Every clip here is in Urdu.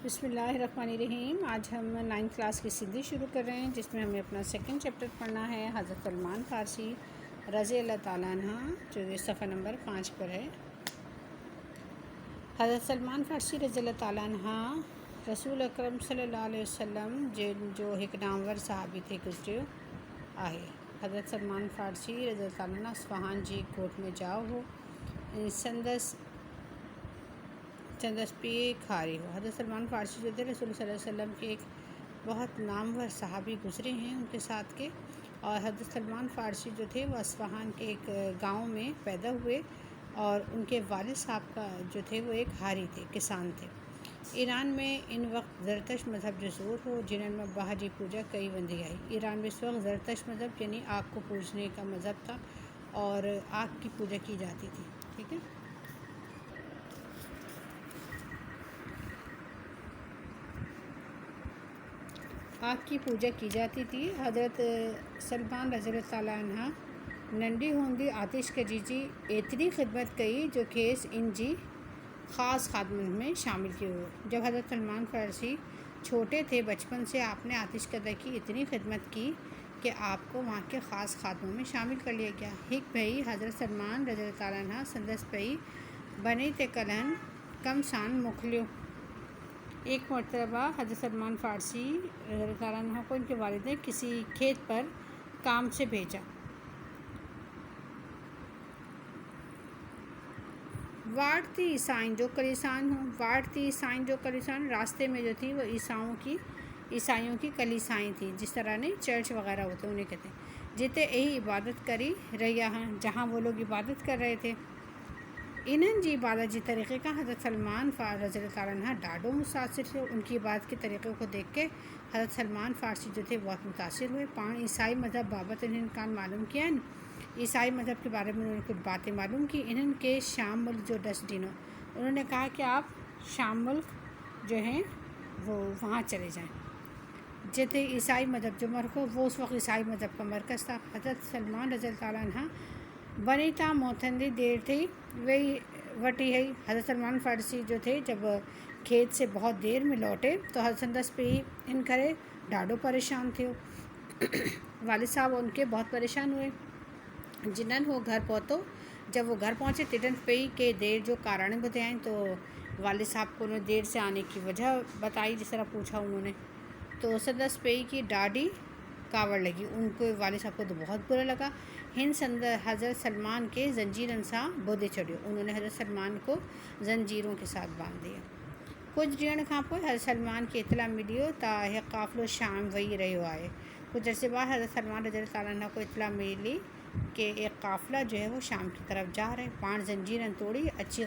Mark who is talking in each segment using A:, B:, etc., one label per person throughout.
A: بسم اللہ الرحمن الرحیم۔ آج ہم 9th کلاس کی سندھی شروع کر رہے ہیں، جس میں ہمیں اپنا سیکنڈ چیپٹر پڑھنا ہے حضرت سلمان فارسی رضی اللہ تعالیٰ عنہ، جو صفحہ نمبر 5 پر ہے۔ حضرت سلمان فارسی رضی اللہ تعالیٰ عنہ رسول اکرم صلی اللہ علیہ وسلم جو ایک نامور صحابی تھے گزرے آئے۔ حضرت سلمان فارسی رضی اللہ تعالیٰ عنہ اصفہان جی کوٹ میں جاؤ ہو چندس پی کھاری ہو۔ حضرت سلمان فارسی جو تھے رسول صلی اللہ علیہ وسلم کے ایک بہت نامور صحابی گزرے ہیں ان کے ساتھ کے، اور حضرت سلمان فارسی جو تھے وہ اصفہان کے ایک گاؤں میں پیدا ہوئے، اور ان کے والد صاحب کا جو تھے وہ ایک حاری تھے، کسان تھے۔ ایران میں ان وقت زرتشت مذہب جو ظہور ہو، جنہوں میں باہجی پوجا کئی بندی آئی۔ ایران میں اس وقت زرتشت مذہب یعنی آگ کو پوجنے کا مذہب تھا، اور آگ کی پوجا کی جاتی تھی۔ ٹھیک ہے، آگ کی پوجا کی جاتی تھی۔ حضرت سلمان رضی اللہ تعالیٰ عنہ ننڈی ہوندی آتش کجی جی ایتری خدمت کئی جو کھیس ان جی خاص خادمت میں شامل کی ہوئے۔ جب حضرت سلمان فارسی چھوٹے تھے، بچپن سے آپ نے آتش کدہ کی اتنی خدمت کی کہ آپ کو وہاں کے خاص خادموں میں شامل کر لیا گیا۔ ہک بھئی حضرت سلمان رضی اللہ تعالیٰ عنہ سندس پئی بنی تے کلہن کم سان مخلیو۔ ایک مرتبہ حضرت سلمان فارسی رضی اللہ تعالیٰ عنہ کو ان کے والد نے کسی کھیت پر کام سے بھیجا۔ واڑتی عیسائیں جو کلیسان ہوں، واڑتی عیسائیں جو کلیسان، راستے میں جو تھی وہ عیسائیوں کی کلیسائیں تھیں، جس طرح نے چرچ وغیرہ ہوتے انہیں کہتے ہیں، جتے یہی عبادت کری رہیا ہیں، جہاں وہ لوگ عبادت کر رہے تھے۔ انہن جی عبادت جی طریقے کا حضرت سلمان رضی اللہ تعالیٰ عنہ ڈاڈو متاثر تھے۔ ان کی عبادت کے طریقے کو دیکھ کے حضرت سلمان فارسی جو تھے بہت متاثر ہوئے۔ عیسائی مذہب بابت انہوں نے معلوم کیا ہے، عیسائی مذہب کے بارے میں انہوں نے کچھ باتیں معلوم کی۔ انہوں کے شام ملک جو 10 دنوں انہوں نے کہا کہ آپ شام ملک جو ہیں وہ وہاں چلے جائیں، جتنے عیسائی مذہب جو مرکو وہ اس وقت عیسائی مذہب کا مرکز تھا۔ حضرت سلمان رضی اللہ تعالیٰ عنہ بنی تا موتندی دیر تھی وہی وٹی ہے۔ حضرت سلمان فارسی جو تھے جب کھیت سے بہت دیر میں لوٹے تو حضرت سندس پہ ان کرے ڈاڈو پریشان تھے۔ والد صاحب ان کے بہت پریشان ہوئے۔ جنن وہ گھر پہنچو، جب وہ گھر پہنچے تڈن پئی کہ دیر جو کارن بتائیں، تو والد صاحب کو انہوں نے دیر سے آنے کی وجہ بتائی، جس طرح پوچھا انہوں نے، تو سندس پئی کی ڈاڈی کاوڑ لگی، ان کو والد صاحب کو تو بہت برا لگا۔ حضرت سلمان کے زنجیرن سا بودے چڑھیو، انہوں نے حضرت سلمان کو زنجیروں کے ساتھ باندھ دیا۔ کچھ ڈیڑھ کھاں پہ حضرت سلمان کی اطلاع ملیو تا ایک قافلو شام وہی رہو آئے۔ کچھ عرصے بعد حضرت سلمان رضی اللہ تعالیٰ عنہ کو اطلاع ملی کہ ایک قافلہ جو ہے وہ شام کی طرف جا رہے۔ 5 زنجیریں توڑی، اچھے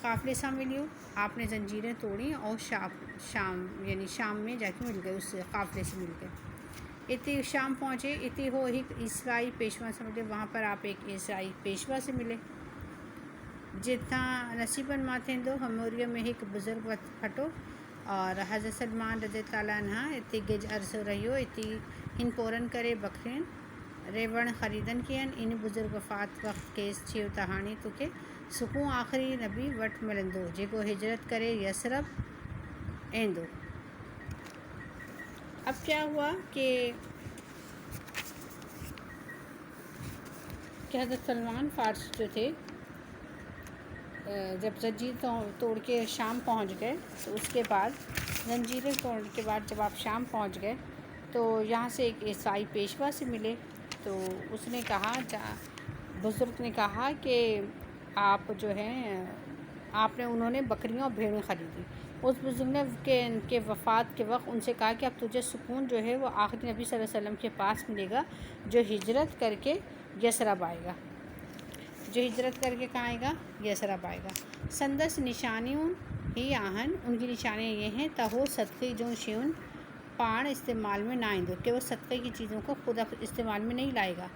A: قافلے سا ملیو۔ آپ نے زنجیریں توڑی اور شام میں جا کے مل گئے، اس قافلے سے مل گئے۔ اتی شام پہنچے، اتی ہو ایک عیسائی پیشوا سے ملے، وہاں پر آپ ایک عیسائی پیشوا سے ملے۔ جتنا نصیباً ماتھیں دو ہموریہ میں ایک بزرگ پھٹو، اور حضرت سلمان رضی تعالیٰ عنہ اتی گج عرصہ رہیو، اتی ہن پورن کرے بکرین ریوڑ خریدن کین، ان بزرگ وفات وقت کیس چھیو تہانی تو کہ سکوں آخری نبی وٹ ملندو جیکو ہجرت کرے یسرب ایندو۔ اب کیا ہوا کہ حضرت سلمان فارسی جو تھے جب زنجیر توڑ کے شام پہنچ گئے، تو اس کے بعد زنجیریں توڑنے کے بعد جب آپ شام پہنچ گئے تو یہاں سے ایک عیسائی پیشوا سے ملے، تو اس نے کہا، بزرگ نے کہا کہ آپ جو ہیں انہوں نے بکریاں اور بھیڑیں خریدی۔ اس بزرگ نے ان کے وفات کے وقت ان سے کہا کہ اب تجھے سکون جو ہے وہ آخری نبی صلی اللہ علیہ وسلم کے پاس ملے گا، جو ہجرت کر کے یسرب آئے گا، جو ہجرت کر کے کہاں آئے گا، یسرب آئے گا۔ سندس نشانیوں ہی آہن، ان کی نشانیاں یہ ہیں، تہو صدقے جو شیون پان استعمال میں نہ آئندو، کہ وہ صدقے کی چیزوں کو خود استعمال میں نہیں لائے گا،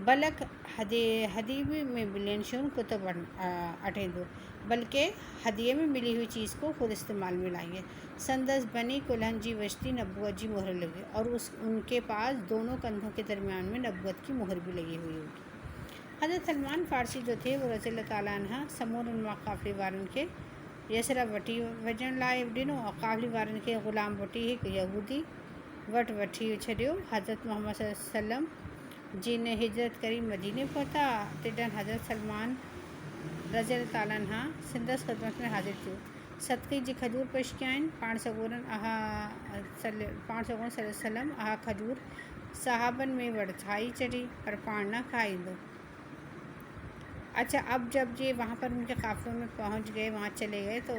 A: بلک ہدیے میں ملین شیون کتب اٹھیں دو، بلکہ ہدیے میں ملی ہوئی چیز کو خود استعمال میں لائیں گے۔ سندس بنی کلہن جی وشتی نبوت جی مہر لگے، اور ان کے پاس دونوں کندھوں کے درمیان میں نبوت کی مہر بھی لگی ہوئی ہوگی۔ حضرت سلمان فارسی جو تھے وہ رضی اللہ تعالیٰ عنہ سمور انواع قافلے والوں کے یسرا وٹی وجن لائے ڈنو اور قابل وارن کے غلام وٹی ایک یہودی وٹ وٹی چھڈیو حضرت محمد صلی اللہ علیہ وسلم جن نے ہجرت کری مدینے پہنچا تڈن حضرت سلمان رضی اللہ تعالیٰ عنہ سندس خدمت میں حاضر تھیو صدقی جی کھجور پیش کیائن پان سگورن صلی اللہ علیہ وسلم آہا کھجور صحابن میں وڑچھائی چڑھی پر پان نہ کھائی دو۔ اچھا، اب جب یہ وہاں پر ان کے قافلوں میں پہنچ گئے، وہاں چلے گئے، تو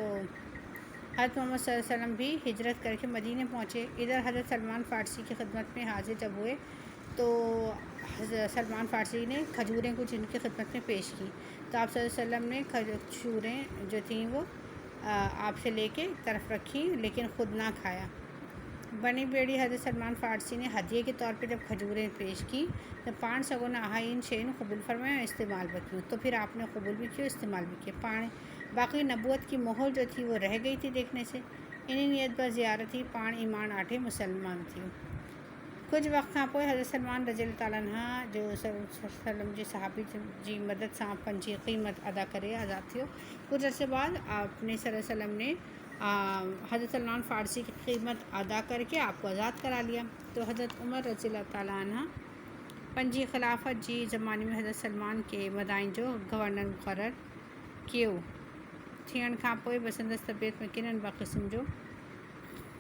A: حضرت محمد صلی اللہ علیہ وسلم بھی ہجرت کر کے مدینے پہنچے۔ ادھر حضرت سلمان فارسی کی خدمت میں حاضر جب ہوئے تو حضرت سلمان فارسی نے کھجوریں کچھ ان کی خدمت میں پیش کی، تو آپ صلی اللہ علیہ وسلم نے کھجوریں جو تھیں وہ آپ سے لے کے طرف رکھی لیکن خود نہ کھایا۔ بنی بیڑی حضرت سلمان فارسی نے ہدیے کے طور پہ جب کھجوریں پیش کی تو پان سگون آہائین شین قبول فرمایا، استعمال بھی کیوں، تو پھر آپ نے قبول بھی کیا، استعمال بھی کیا۔ پان باقی نبوت کی مہر جو تھی وہ رہ گئی تھی دیکھنے سے، انہیں نیت پر زیارت تھی، پان ایمان آٹھے مسلمان تھی۔ کچھ وقت کھاں پوئے حضرت سلمان رضی اللہ تعالیٰ عنہ جو صلی اللہ علیہ وسلم جی صحابی جی مدد سے پنجی قیمت ادا کرے آزاد تھیو۔ کچھ عرصے بعد آپ نے صلی اللہ علیہ وسلم نے حضرت سلمان فارسی کی قیمت ادا کر کے آپ کو آزاد کرا لیا، تو حضرت عمر رضی اللہ تعالیٰ عنہ پنجی خلافت جی زمانے میں حضرت سلمان کے مدائن جو گورنر مقرر کیو تھیئن کھاں پوئے بسندس طبیعت میں کنن بقسم جو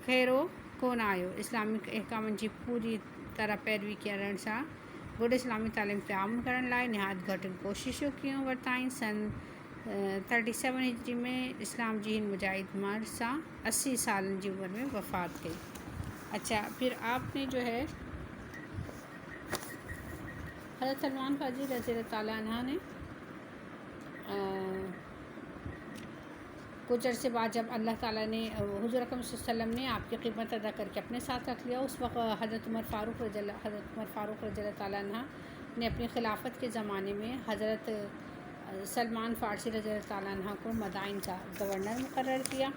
A: خیرو کون آیو اسلامک احکامن جی پوری طرح پیروی کرن سا گڈ اسلامی تعلیم تعاون کرن لائے نہایت گھٹن کوششوں کیوں ورتائیں۔ سن 37 ہجری میں اسلام جی ہند مجاہد مرد سا 80 سالن جی عمر میں وفات گئی۔ اچھا، پھر آپ نے جو ہے حضرت سلمان فارسی رضی اللہ تعالیٰ عنہ نے کچھ عرصے بعد جب اللہ تعالیٰ نے حضور اکرم صلی اللہ علیہ وسلم نے آپ کی قیمت ادا کر کے اپنے ساتھ رکھ لیا، اس وقت حضرت عمر فاروق رضی اللہ تعالیٰ عنہ نے اپنی خلافت کے زمانے میں حضرت سلمان فارسی رضی اللہ تعالیٰ عنہ کو مدائن کا گورنر مقرر کیا،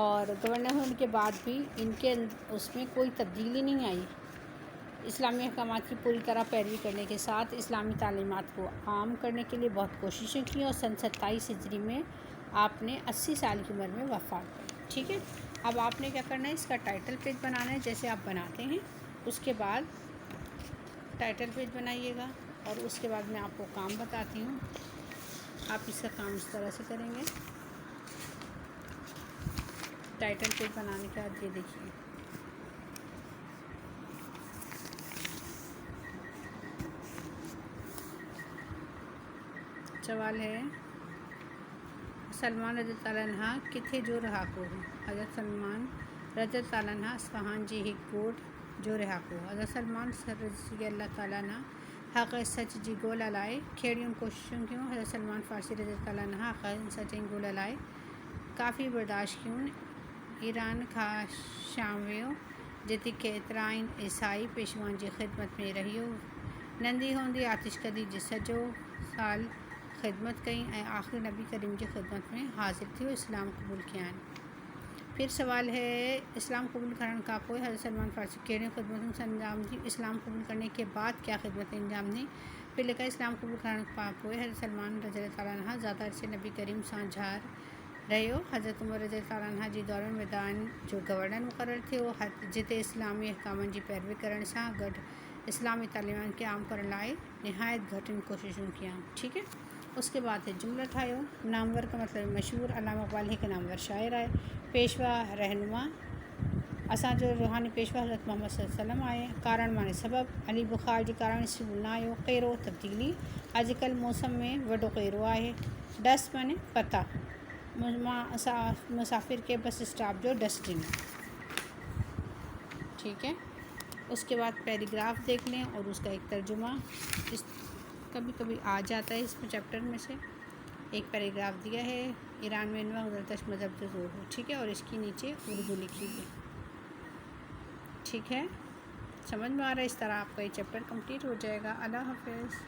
A: اور گورنر ہونے کے بعد بھی ان کے اس میں کوئی تبدیلی نہیں آئی۔ اسلامی احکامات کی پوری طرح پیروی کرنے کے ساتھ اسلامی تعلیمات کو عام کرنے کے لیے بہت کوششیں کی، اور سن 27 ہجری میں آپ نے 80 سال کی عمر میں وفات کی۔ ٹھیک ہے، اب آپ نے کیا کرنا ہے، اس کا ٹائٹل پیج بنانا ہے جیسے آپ بناتے ہیں، اس کے بعد ٹائٹل پیج بنائیے گا، اور اس کے بعد میں آپ کو کام بتاتی ہوں، آپ اس کا کام اس طرح سے کریں گے۔ ٹائٹل پیج بنانے کے بعد یہ دیکھیے، سوال ہے سلمان رضی اللہ عنہ کتھے جو رہا کو حضرت سلمان رضی اللہ عنہ اصفہان جی ہک کوٹ جو رہا کو حضرت سلمان رضی اللہ تعالیٰ عنہ حق سچ جی گول علائے کھیڑیوں کوششوں کیوں حضرت سلمان فارسی رضی اللہ عنہ حق سچ گول علائے کافی برداشت کیوں ایران کھا شامویو جتی کے اطرائن عیسائی پیشوان جی خدمت میں رہیو نندی ہوندی آتش کدی جی سجو سال خدمت کہیں آخری نبی کریم کی خدمت میں حاضر تھی، اسلام قبول کیا۔ پھر سوال ہے اسلام قبول کرنے کا کوئی حضرت سلمان فارسی کیڑے خدمت انجام دی، اسلام قبول کرنے کے بعد کیا خدمت انجام دی۔ پھر لکھا اسلام قبول کرنے کا کوئی حضرت سلمان رضی اللہ تعالیٰ عنہ زیادہ عرصے نبی کریم سانجھار رہے ہو، حضرت عمر رضی اللہ تعالیٰ عنہ جی دور میدان جو گورنر مقرر تھے وہ جتے اسلامی احکامن جی پیروی کرن سا گڈ اسلامی تعلیمات کے عام کرن لائے نہایت گھٹن کوششوں کیا۔ ٹھیک ہے، اس کے بعد ہے جملہ ٹھائیو، نامور کا مطلب مشہور، علامہ اقبال ہی کا نامور شاعر ہے، پیشوا رہنما اساں جو روحانی پیشوا حضرت محمد صلی اللہ علیہ وسلم آئے، کارن مانے سبب علی بخار جی کارن اس نہ آئیو، قیرو تبدیلی اج کل موسم میں وڈو قیرو آئے، ڈسٹ مانے پتہ، مسافر کے بس اسٹاپ جو ڈسٹنگ۔ ٹھیک ہے، اس کے بعد پیراگراف دیکھ لیں اور اس کا ایک ترجمہ کبھی کبھی آ جاتا ہے اس چیپٹر میں سے، ایک پیراگراف دیا ہے ایران میں انواع زرتش مذہب جو زور ہو، ٹھیک ہے، اور اس کی نیچے اردو لکھی ہے۔ ٹھیک ہے، سمجھ میں آ رہا ہے، اس طرح آپ کا یہ چیپٹر کمپلیٹ ہو جائے گا۔ اللہ حافظ۔